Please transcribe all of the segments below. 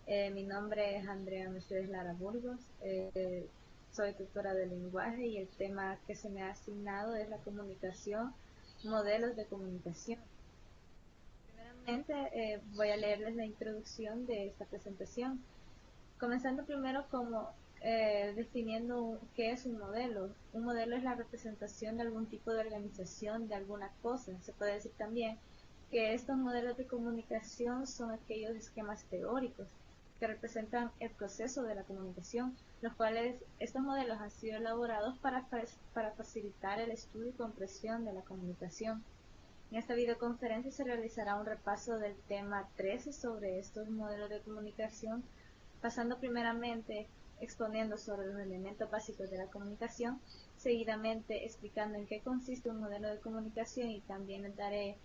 Mi nombre es Andrea Mercedes Lara Burgos, soy tutora de lenguaje y el tema que se me ha asignado es la comunicación, modelos de comunicación. Primeramente, voy a leerles la introducción de esta presentación, comenzando primero como definiendo qué es un modelo. Un modelo es la representación de algún tipo de organización, de alguna cosa. Se puede decir también que estos modelos de comunicación son aquellos esquemas teóricos que representan el proceso de la comunicación, los cuales estos modelos han sido elaborados para facilitar el estudio y comprensión de la comunicación. En esta videoconferencia se realizará un repaso del tema 13 sobre estos modelos de comunicación, pasando primeramente exponiendo sobre los elementos básicos de la comunicación, seguidamente explicando en qué consiste un modelo de comunicación y también les daré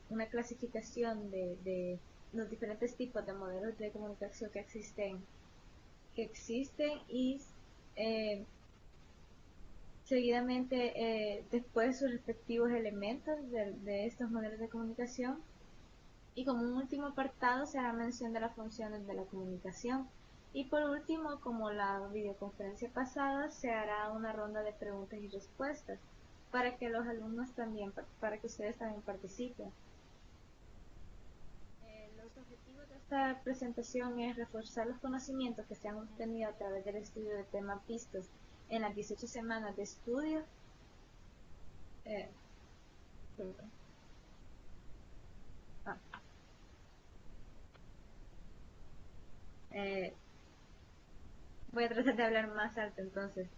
una clasificación de los diferentes tipos de modelos de comunicación que existen y seguidamente después sus respectivos elementos de estos modelos de comunicación. Y como un último apartado se hará mención de las funciones de la comunicación. Y por último, como la videoconferencia pasada, se hará una ronda de preguntas y respuestas para que los alumnos también, para que ustedes también participen. Los objetivos de esta presentación es reforzar los conocimientos que se han obtenido a través del estudio de temas vistos en las 18 semanas de estudio. Eh, ah, eh, Voy a tratar de hablar más alto entonces.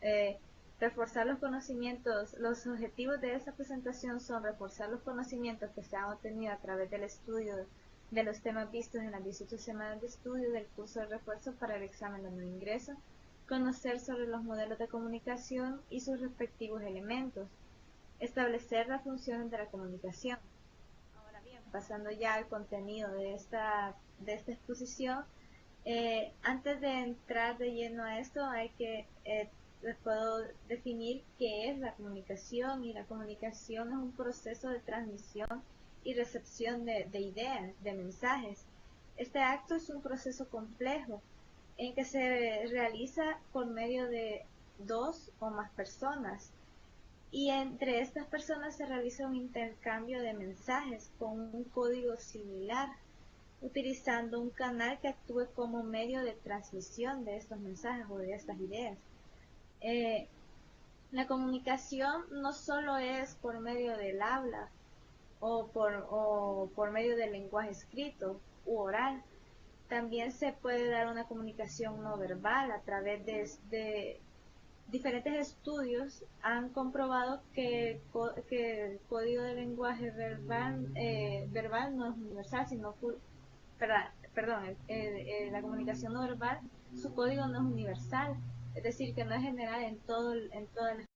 Reforzar los conocimientos. Los objetivos de esta presentación son reforzar los conocimientos que se han obtenido a través del estudio de los temas vistos en las 18 semanas de estudio del curso de refuerzo para el examen de nuevo ingreso, conocer sobre los modelos de comunicación y sus respectivos elementos, establecer las funciones de la comunicación. Ahora bien, pasando ya al contenido de esta exposición, antes de entrar de lleno a esto, les puedo definir qué es la comunicación, y la comunicación es un proceso de transmisión y recepción de ideas, de mensajes. Este acto es un proceso complejo en que se realiza por medio de dos o más personas, y entre estas personas se realiza un intercambio de mensajes con un código similar, utilizando un canal que actúe como medio de transmisión de estos mensajes o de estas ideas. Eh, la comunicación no solo es por medio del habla o por medio del lenguaje escrito u oral, también se puede dar una comunicación no verbal a través de diferentes estudios. Han comprobado que el código de lenguaje verbal no es universal, la comunicación no verbal, su código no es universal, es decir, que no es general en todas las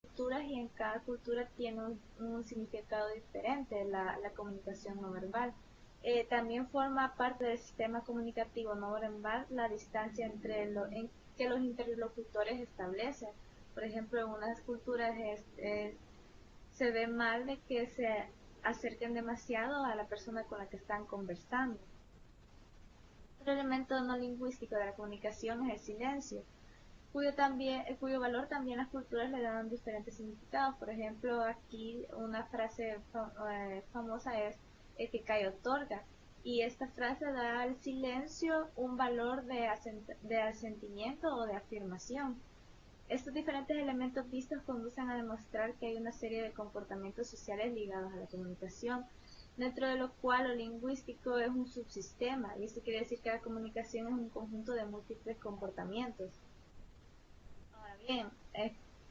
culturas, y en cada cultura tiene un significado diferente la comunicación no verbal. También forma parte del sistema comunicativo no verbal la distancia en que los interlocutores establecen. Por ejemplo, en unas culturas se ve mal de que se acerquen demasiado a la persona con la que están conversando. Otro elemento no lingüístico de la comunicación es el silencio, cuyo valor también las culturas le dan diferentes significados. Por ejemplo, aquí una frase famosa es el que cae otorga, y esta frase da al silencio un valor de asentimiento o de afirmación. Estos diferentes elementos vistos conducen a demostrar que hay una serie de comportamientos sociales ligados a la comunicación, dentro de lo cual lo lingüístico es un subsistema, y esto quiere decir que la comunicación es un conjunto de múltiples comportamientos. Ahora bien,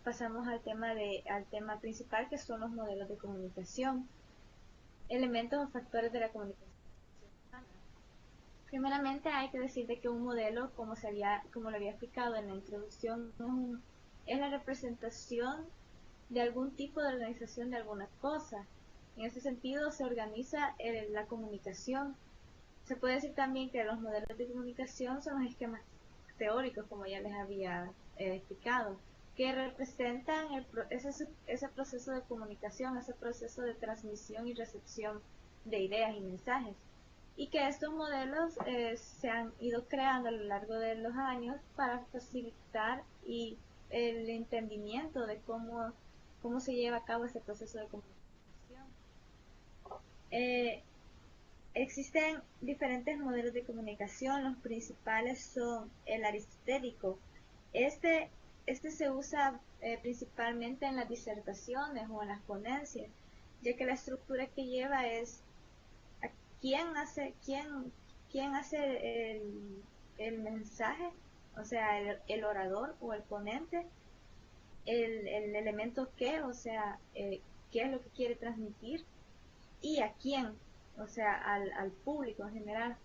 pasamos al tema principal, que son los modelos de comunicación, elementos o factores de la comunicación. Primeramente hay que decir de que un modelo, como lo había explicado en la introducción, es la representación de algún tipo de organización de alguna cosa. En ese sentido se organiza la comunicación. Se puede decir también que los modelos de comunicación son los esquemas teóricos, como ya les había explicado, que representan ese proceso de comunicación, ese proceso de transmisión y recepción de ideas y mensajes. Y que estos modelos se han ido creando a lo largo de los años para facilitar y el entendimiento de cómo se lleva a cabo este proceso de comunicación. Existen diferentes modelos de comunicación, los principales son el aristotélico. Este, este se usa principalmente en las disertaciones o en las ponencias, ya que la estructura que lleva es quién hace el mensaje, o sea, el orador o el ponente, el elemento qué, o sea, qué es lo que quiere transmitir y a quién, o sea, al público en general.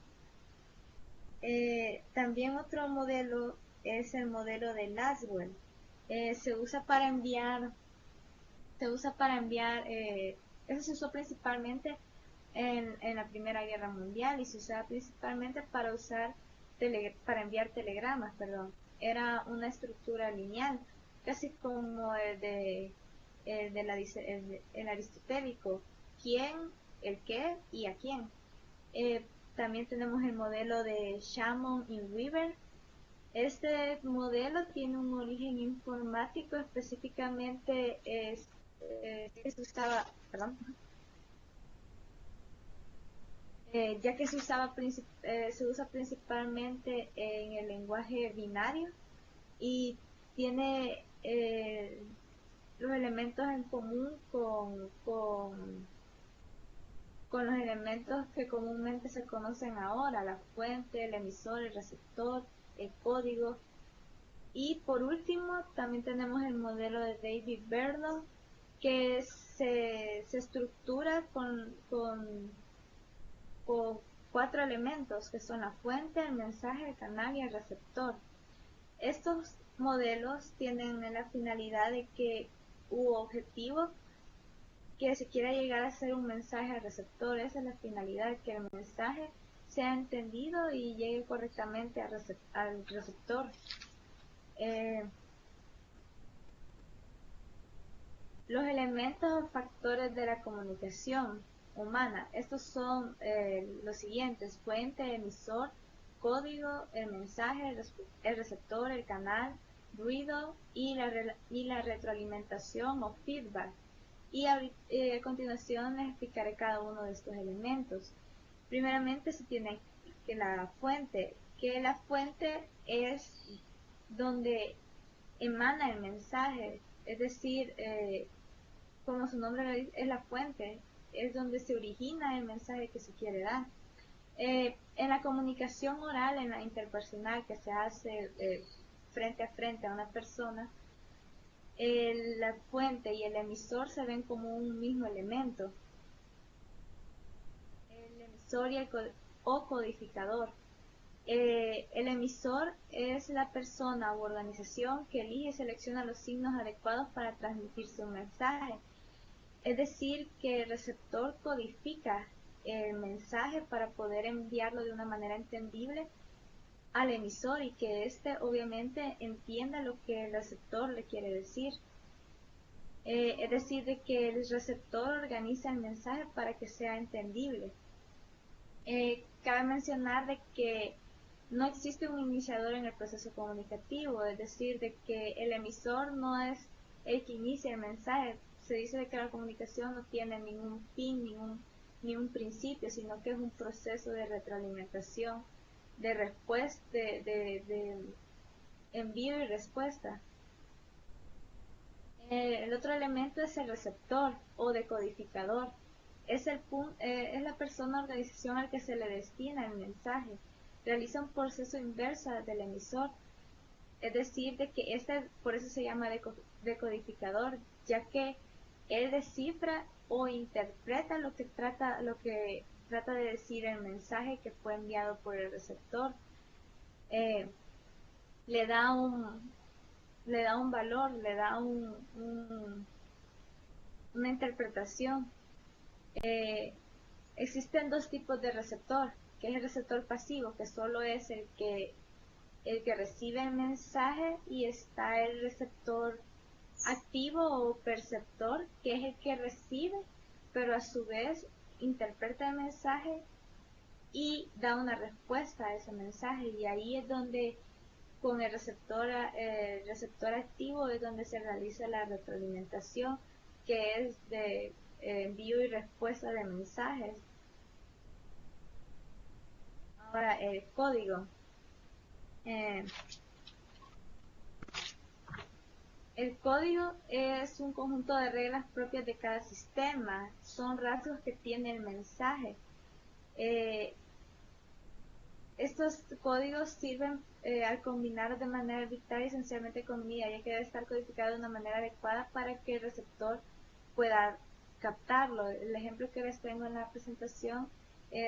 También otro modelo es el modelo de Laswell. Se usa para enviar, eso se usó principalmente en la Primera Guerra Mundial y se usaba principalmente para enviar telegramas, perdón. Era una estructura lineal, casi como el aristotélico, quién, el qué y a quién. También tenemos el modelo de Shamon y Weaver. Este modelo tiene un origen informático, específicamente que se usaba, perdón, ya que se usa principalmente en el lenguaje binario y tiene los elementos en común con los elementos que comúnmente se conocen ahora, la fuente, el emisor, el receptor, el código. Y por último, también tenemos el modelo de David Bernold, que se estructura con cuatro elementos, que son la fuente, el mensaje, el canal y el receptor. Estos modelos tienen la finalidad de que objetivo que se quiera llegar a hacer un mensaje al receptor. Esa es la finalidad, que el mensaje sea entendido y llegue correctamente al receptor. Los elementos o factores de la comunicación humana, estos son los siguientes: fuente, emisor, código, el mensaje, el receptor, el canal, ruido y la retroalimentación o feedback. Y a continuación les explicaré cada uno de estos elementos. Primeramente se tiene que la fuente es donde emana el mensaje, es decir, como su nombre lo dice, es la fuente, es donde se origina el mensaje que se quiere dar. En la comunicación oral, en la interpersonal que se hace frente a frente a una persona, la fuente y el emisor se ven como un mismo elemento. El emisor o codificador. El emisor es la persona u organización que elige y selecciona los signos adecuados para transmitir su mensaje. Es decir, que el receptor codifica el mensaje para poder enviarlo de una manera entendible al emisor y que éste obviamente entienda lo que el receptor le quiere decir. Es decir, de que el receptor organiza el mensaje para que sea entendible. Cabe mencionar de que no existe un iniciador en el proceso comunicativo, es decir, de que el emisor no es el que inicia el mensaje. Se dice de que la comunicación no tiene ningún fin, ningún principio, sino que es un proceso de retroalimentación, de respuesta, de envío y respuesta. El otro elemento es el receptor o decodificador. Es la persona o organización al que se le destina el mensaje. Realiza un proceso inverso del emisor. Es decir, de que por eso se llama decodificador, ya que él descifra o interpreta lo que trata de decir el mensaje que fue enviado por el receptor. Le da un valor, le da una interpretación. Existen dos tipos de receptor, que es el receptor pasivo, que solo es el que el que recibe el mensaje y está el receptor activo o perceptor, que es el que recibe, pero a su vez interpreta el mensaje y da una respuesta a ese mensaje. Y ahí es donde con el receptor activo es donde se realiza la retroalimentación, que es de envío y respuesta de mensajes. Ahora, el código. Eh, el código es un conjunto de reglas propias de cada sistema, son rasgos que tiene el mensaje. Eh, Estos códigos sirven al combinar de manera arbitraria esencialmente con MIDI, ya que debe estar codificado de una manera adecuada para que el receptor pueda captarlo. El ejemplo que les tengo en la presentación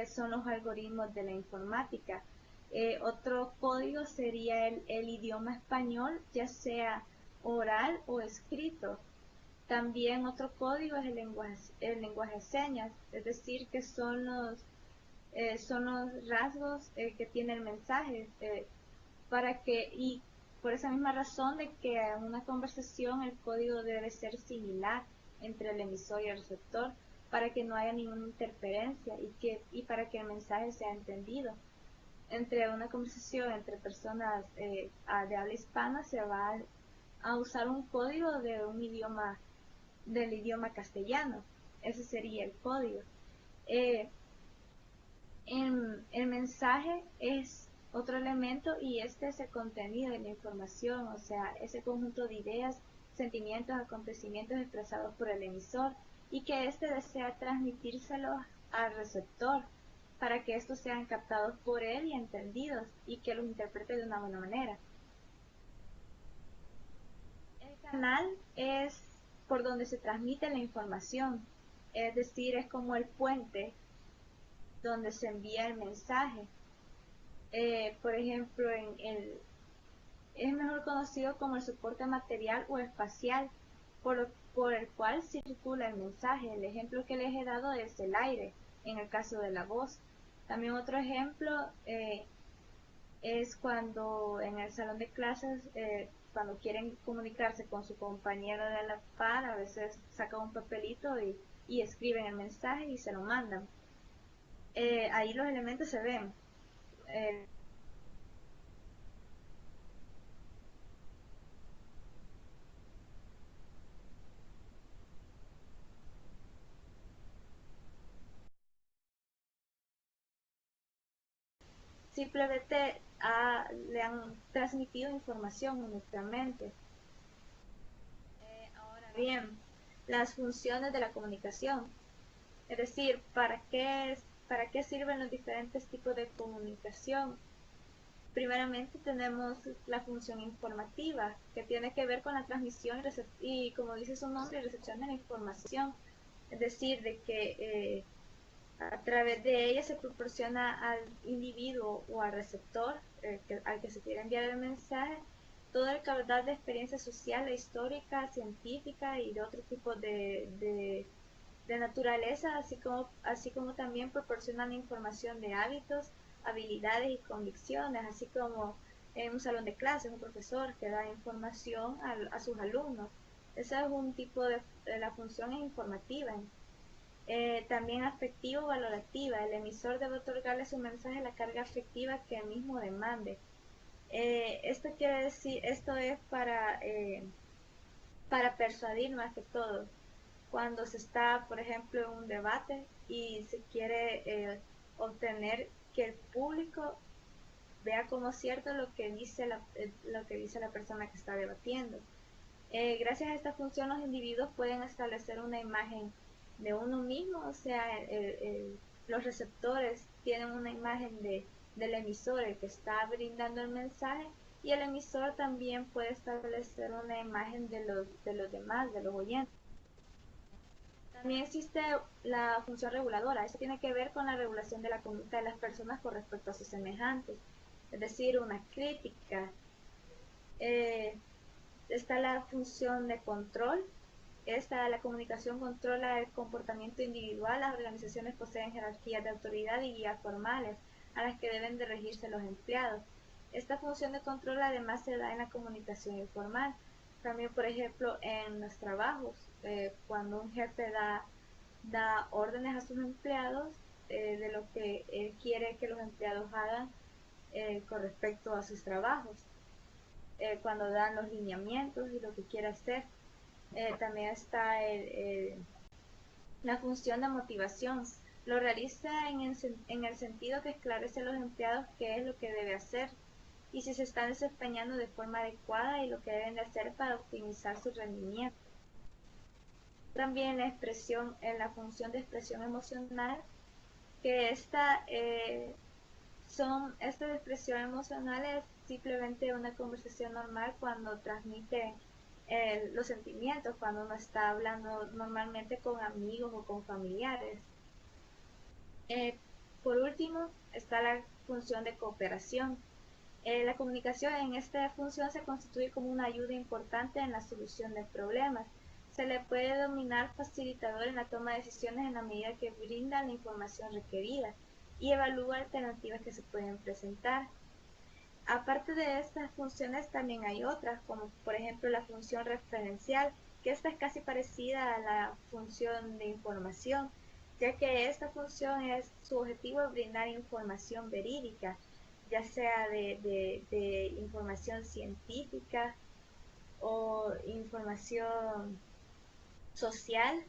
son los algoritmos de la informática. Otro código sería el idioma español, ya sea oral o escrito. También otro código es el lenguaje de señas, es decir, que son los rasgos que tiene el mensaje para que, y por esa misma razón de que en una conversación el código debe ser similar entre el emisor y el receptor para que no haya ninguna interferencia y para que el mensaje sea entendido. Entre una conversación entre personas de habla hispana se va a usar un código de un idioma, del idioma castellano. Ese sería el código. Eh, el mensaje es otro elemento y este es el contenido de la información, o sea, ese conjunto de ideas, sentimientos, acontecimientos expresados por el emisor y que éste desea transmitírselos al receptor para que estos sean captados por él y entendidos y que los interprete de una buena manera. El canal es por donde se transmite la información, es decir, es como el puente donde se envía el mensaje. Por ejemplo, es mejor conocido como el soporte material o espacial, por el cual circula el mensaje. El ejemplo que les he dado es el aire, en el caso de la voz. También otro ejemplo es cuando en el salón de clases, cuando quieren comunicarse con su compañero de la par, a veces sacan un papelito y escriben el mensaje y se lo mandan. Ahí los elementos se ven. Eh, Simplemente le han transmitido información únicamente. Ahora bien, las funciones de la comunicación, es decir, para qué sirven los diferentes tipos de comunicación. Primeramente tenemos la función informativa, que tiene que ver con la transmisión y como dice su nombre, recepción de la información, es decir, de que a través de ella se proporciona al individuo o al receptor al que se quiere enviar el mensaje todo el caudal de experiencia social, histórica, científica y de otro tipo de naturaleza, así como también proporcionan información de hábitos, habilidades y convicciones, así como en un salón de clases, un profesor que da información a sus alumnos. Ese es un tipo de la función informativa. También afectivo-valorativa. El emisor debe otorgarle a su mensaje la carga afectiva que él mismo demande. Esto quiere decir, esto es para persuadir más que todo. Cuando se está, por ejemplo, en un debate y se quiere obtener que el público vea como cierto lo que dice la persona que está debatiendo. Gracias a esta función los individuos pueden establecer una imagen de uno mismo, o sea, los receptores tienen una imagen del emisor, el que está brindando el mensaje, y el emisor también puede establecer una imagen de los demás, de los oyentes. También existe la función reguladora. Esto tiene que ver con la regulación de la conducta de las personas con respecto a sus semejantes, es decir, una crítica. Eh, Está la función de control. La comunicación controla el comportamiento individual. Las organizaciones poseen jerarquías de autoridad y guías formales a las que deben de regirse los empleados. Esta función de control además se da en la comunicación informal. También, por ejemplo, en los trabajos, cuando un jefe da órdenes a sus empleados de lo que él quiere que los empleados hagan con respecto a sus trabajos, cuando dan los lineamientos y lo que quiere hacer. También está la función de motivación. Lo realiza en el sentido que esclarece a los empleados qué es lo que debe hacer y si se están desempeñando de forma adecuada y lo que deben de hacer para optimizar su rendimiento. También en la función de expresión emocional, que esta expresión emocional es simplemente una conversación normal cuando transmite los sentimientos, cuando uno está hablando normalmente con amigos o con familiares. Eh, por último, está la función de cooperación. La comunicación en esta función se constituye como una ayuda importante en la solución de problemas. Se le puede denominar facilitador en la toma de decisiones en la medida que brinda la información requerida y evalúa alternativas que se pueden presentar. Aparte de estas funciones también hay otras, como por ejemplo la función referencial, que esta es casi parecida a la función de información, ya que esta función es su objetivo es brindar información verídica, ya sea de información científica o información social,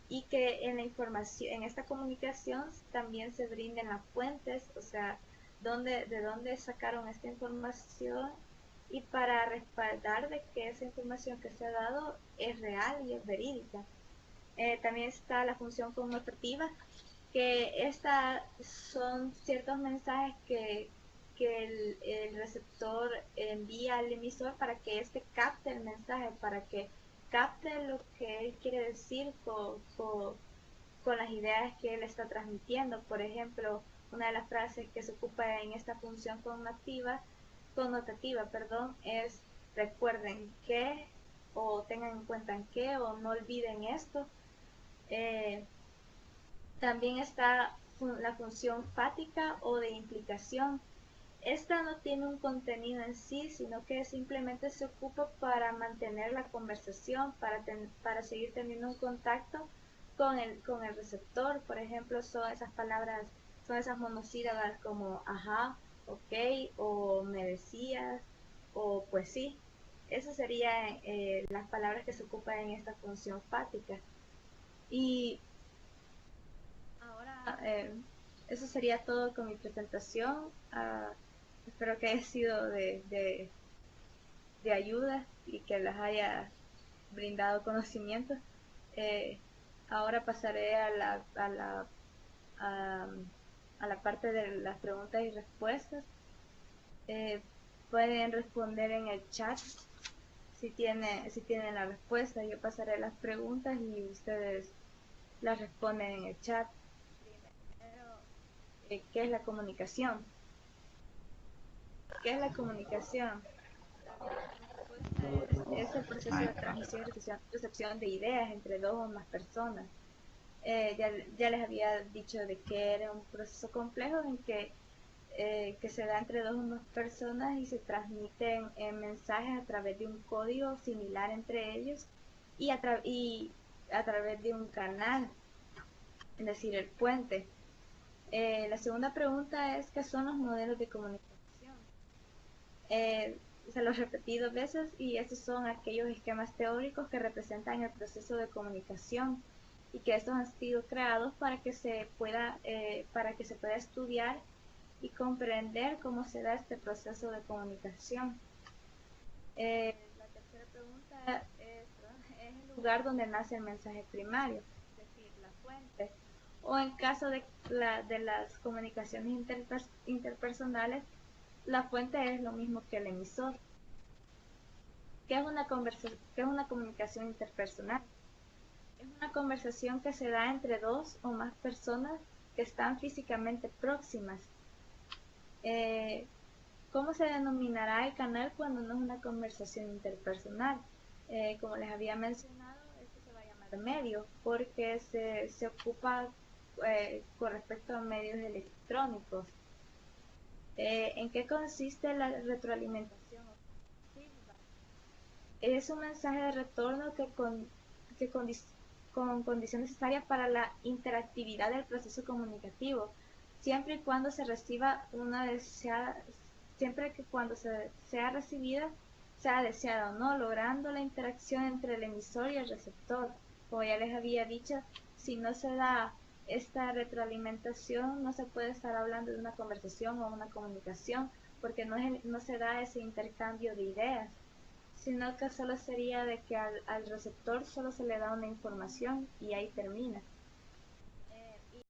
y que en la información, en esta comunicación también se brinden las fuentes, o sea, de dónde sacaron esta información y para respaldar de que esa información que se ha dado es real y es verídica. También está la función connotativa, que esta son ciertos mensajes que el receptor envía al emisor para que éste capte el mensaje, para que capte lo que él quiere decir con las ideas que él está transmitiendo. Por ejemplo, una de las frases que se ocupa en esta función connotativa, es recuerden que, o tengan en cuenta que, o no olviden esto. Eh, También está la función fática o de implicación. Esta no tiene un contenido en sí, sino que simplemente se ocupa para mantener la conversación, para seguir teniendo un contacto con el receptor. Por ejemplo, son esas palabras, son esas monosílabas como ajá, ok, o me decías, o pues sí. Esas serían las palabras que se ocupan en esta función fática. Y ahora, eso sería todo con mi presentación. Espero que haya sido de ayuda y que les haya brindado conocimientos. Eh, Ahora pasaré a, a la parte de las preguntas y respuestas. Eh, Pueden responder en el chat si tienen la respuesta. Yo pasaré las preguntas y ustedes las responden en el chat. Primero, ¿qué es la comunicación? ¿Qué es la comunicación? La respuesta es el proceso de transmisión y recepción de ideas entre dos o más personas. Ya les había dicho de que era un proceso complejo en que se da entre dos o más personas y se transmiten mensajes a través de un código similar entre ellos y a través de un canal, es decir, el puente. La segunda pregunta es: ¿qué son los modelos de comunicación? Se los repetí dos veces y estos son aquellos esquemas teóricos que representan el proceso de comunicación y que estos han sido creados para que se pueda estudiar y comprender cómo se da este proceso de comunicación. La tercera pregunta es el lugar donde nace el mensaje primario, es decir, la fuente. O en caso de las comunicaciones interpersonales, la fuente es lo mismo que el emisor. ¿Qué es una comunicación interpersonal? Es una conversación que se da entre dos o más personas que están físicamente próximas. ¿Cómo se denominará el canal cuando no es una conversación interpersonal? Como les había mencionado, esto se va a llamar medio porque se ocupa con respecto a medios electrónicos. ¿En qué consiste la retroalimentación? Feedback. Es un mensaje de retorno que con condición necesaria para la interactividad del proceso comunicativo, siempre y cuando se reciba una deseada, siempre que cuando sea recibida sea deseada o no, logrando la interacción entre el emisor y el receptor. Como ya les había dicho, si no se da esta retroalimentación, no se puede estar hablando de una conversación o una comunicación, porque no se da ese intercambio de ideas, sino que solo sería de que al receptor solo se le da una información y ahí termina.